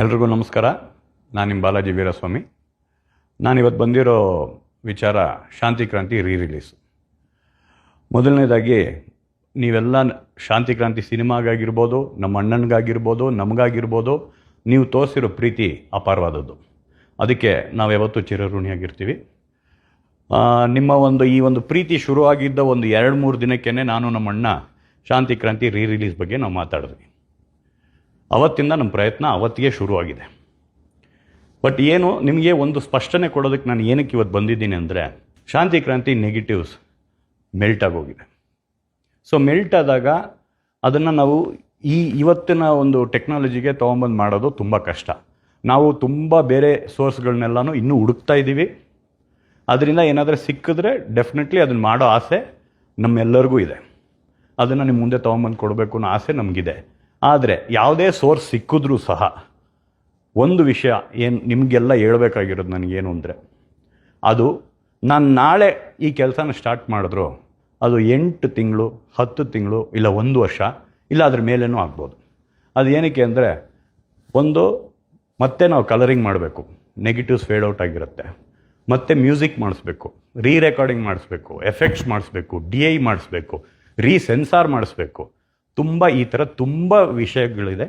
ಎಲ್ರಿಗೂ ನಮಸ್ಕಾರ. ನಾನು ನಿಮ್ಮ ಬಾಲಾಜಿ ವೀರಸ್ವಾಮಿ. ನಾನಿವತ್ತು ಬಂದಿರೋ ವಿಚಾರ ಶಾಂತಿ ಕ್ರಾಂತಿ ರಿಲೀಸ್. ಮೊದಲನೇದಾಗಿ ನೀವೆಲ್ಲ ಶಾಂತಿ ಕ್ರಾಂತಿ ಸಿನಿಮಾಗಾಗಿರ್ಬೋದು, ನಮ್ಮ ಅಣ್ಣನಿಗಾಗಿರ್ಬೋದು, ನಮಗಾಗಿರ್ಬೋದು, ನೀವು ತೋರಿಸಿರೋ ಪ್ರೀತಿ ಅಪಾರವಾದದ್ದು. ಅದಕ್ಕೆ ನಾವು ಯಾವತ್ತೂ ಚಿರಋಣಿಯಾಗಿರ್ತೀವಿ. ನಿಮ್ಮ ಈ ಒಂದು ಪ್ರೀತಿ ಶುರುವಾಗಿದ್ದ ಒಂದು 2-3 ದಿನಕ್ಕೇ ನಾನು ನಮ್ಮ ಅಣ್ಣ ಶಾಂತಿ ಕ್ರಾಂತಿ ರಿಲೀಸ್ ಬಗ್ಗೆ ನಾವು ಮಾತಾಡಿದ್ವಿ. ಅವತ್ತಿಂದ ನಮ್ಮ ಪ್ರಯತ್ನ ಅವತ್ತಿಗೆ ಶುರುವಾಗಿದೆ. ಬಟ್ ಏನು ನಿಮಗೆ ಒಂದು ಸ್ಪಷ್ಟನೆ ಕೊಡೋದಕ್ಕೆ ನಾನು ಏನಕ್ಕೆ ಇವತ್ತು ಬಂದಿದ್ದೀನಿ ಅಂದರೆ, ಶಾಂತಿ ಕ್ರಾಂತಿ ನೆಗೆಟಿವ್ಸ್ ಮೆಲ್ಟ್ ಆಗೋಗಿದೆ. ಸೊ ಮೆಲ್ಟ್ ಆದಾಗ ಅದನ್ನು ನಾವು ಇವತ್ತಿನ ಒಂದು ಟೆಕ್ನಾಲಜಿಗೆ ತೊಗೊಂಬಂದು ಮಾಡೋದು ತುಂಬ ಕಷ್ಟ. ನಾವು ತುಂಬ ಬೇರೆ ಸೋರ್ಸ್ಗಳನ್ನೆಲ್ಲನೂ ಇನ್ನೂ ಹುಡುಕ್ತಾ ಇದ್ದೀವಿ. ಅದರಿಂದ ಏನಾದರೂ ಸಿಕ್ಕಿದ್ರೆ ಡೆಫಿನೆಟ್ಲಿ ಅದನ್ನು ಮಾಡೋ ಆಸೆ ನಮ್ಮೆಲ್ಲರಿಗೂ ಇದೆ. ಅದನ್ನು ನಿಮ್ಮ ಮುಂದೆ ತೊಗೊಂಬಂದು ಕೊಡಬೇಕು ಅನ್ನೋ ಆಸೆ ನಮಗಿದೆ. ಆದರೆ ಯಾವುದೇ ಸೋರ್ಸ್ ಸಿಕ್ಕಿದ್ರೂ ಸಹ ಒಂದು ವಿಷಯ ಏನು ನಿಮಗೆಲ್ಲ ಹೇಳ್ಬೇಕಾಗಿರೋದು ನನಗೇನು ಅಂದರೆ, ಅದು ನಾನು ನಾಳೆ ಈ ಕೆಲಸನ ಸ್ಟಾರ್ಟ್ ಮಾಡಿದ್ರು ಅದು 8 ತಿಂಗಳು, 10 ತಿಂಗಳು, ಇಲ್ಲ 1 ವರ್ಷ, ಇಲ್ಲ ಅದ್ರ ಮೇಲೇನೂ ಆಗ್ಬೋದು. ಅದು ಏನಕ್ಕೆ ಅಂದರೆ, ಮತ್ತೆ ನಾವು ಕಲರಿಂಗ್ ಮಾಡಬೇಕು, ನೆಗೆಟಿವ್ಸ್ ಫೇಡ್ ಔಟ್ ಆಗಿರುತ್ತೆ, ಮತ್ತು ಮ್ಯೂಸಿಕ್ ಮಾಡಿಸ್ಬೇಕು, ರೆಕಾರ್ಡಿಂಗ್ ಮಾಡಿಸ್ಬೇಕು, ಎಫೆಕ್ಟ್ಸ್ ಮಾಡಿಸ್ಬೇಕು, DI ಮಾಡಿಸ್ಬೇಕು, ಸೆನ್ಸಾರ್ ಮಾಡಿಸ್ಬೇಕು, ಈ ಥರ ತುಂಬ ವಿಷಯಗಳಿದೆ.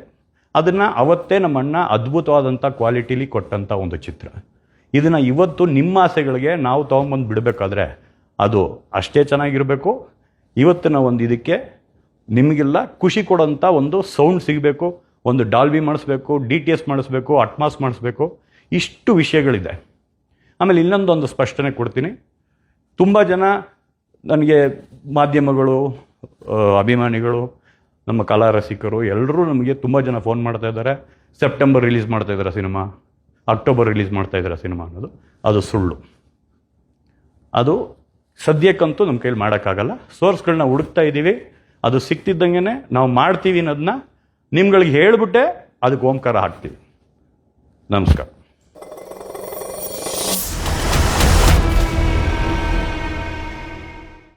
ಅದನ್ನು ಅವತ್ತೇ ನಮ್ಮ ಅಣ್ಣ ಅದ್ಭುತವಾದಂಥ ಕ್ವಾಲಿಟಿಲಿ ಕೊಟ್ಟಂಥ ಒಂದು ಚಿತ್ರ. ಇದನ್ನು ಇವತ್ತು ನಿಮ್ಮ ಆಸೆಗಳಿಗೆ ನಾವು ತೊಗೊಂಬಂದು ಬಿಡಬೇಕಾದ್ರೆ ಅದು ಅಷ್ಟೇ ಚೆನ್ನಾಗಿರಬೇಕು. ಇವತ್ತಿನ ಇದಕ್ಕೆ ನಿಮಗೆಲ್ಲ ಖುಷಿ ಕೊಡೋಂಥ ಒಂದು ಸೌಂಡ್ ಸಿಗಬೇಕು, ಒಂದು ಡಾಲ್ಬಿ ಮಾಡಿಸ್ಬೇಕು, DTS ಮಾಡಿಸ್ಬೇಕು, ಅಟ್ಮಾಸ್ ಮಾಡಿಸ್ಬೇಕು, ಇಷ್ಟು ವಿಷಯಗಳಿದೆ. ಆಮೇಲೆ ಇನ್ನೊಂದೊಂದು ಸ್ಪಷ್ಟನೆ ಕೊಡ್ತೀನಿ. ತುಂಬ ಜನ ನನಗೆ ಮಾಧ್ಯಮಗಳು, ಅಭಿಮಾನಿಗಳು, ನಮ್ಮ ಕಲಾ ರಸಿಕರು ಎಲ್ಲರೂ ನಮಗೆ ತುಂಬ ಜನ ಫೋನ್ ಮಾಡ್ತಾ ಇದ್ದಾರೆ. ಸೆಪ್ಟೆಂಬರ್ ರಿಲೀಸ್ ಮಾಡ್ತಾಯಿದ್ದಾರೆ ಸಿನಿಮಾ, ಅಕ್ಟೋಬರ್ ರಿಲೀಸ್ ಮಾಡ್ತಾಯಿದ್ದಾರೆ ಸಿನಿಮಾ ಅನ್ನೋದು ಅದು ಸುಳ್ಳು. ಅದು ಸದ್ಯಕ್ಕಂತೂ ನಮ್ಮ ಕೈಲಿ ಮಾಡೋಕ್ಕಾಗಲ್ಲ. ಸೋರ್ಸ್ಗಳನ್ನ ಹುಡುಕ್ತಾ ಇದ್ದೀವಿ. ಅದು ಸಿಕ್ತಿದ್ದಂಗೆ ನಾವು ಮಾಡ್ತೀವಿ ಅನ್ನೋದನ್ನ ನಿಮ್ಗಳಿಗೆ ಹೇಳಿಬಿಟ್ಟೆ ಅದಕ್ಕೆ ಓಂಕಾರ ಹಾಕ್ತೀವಿ. ನಮಸ್ಕಾರ.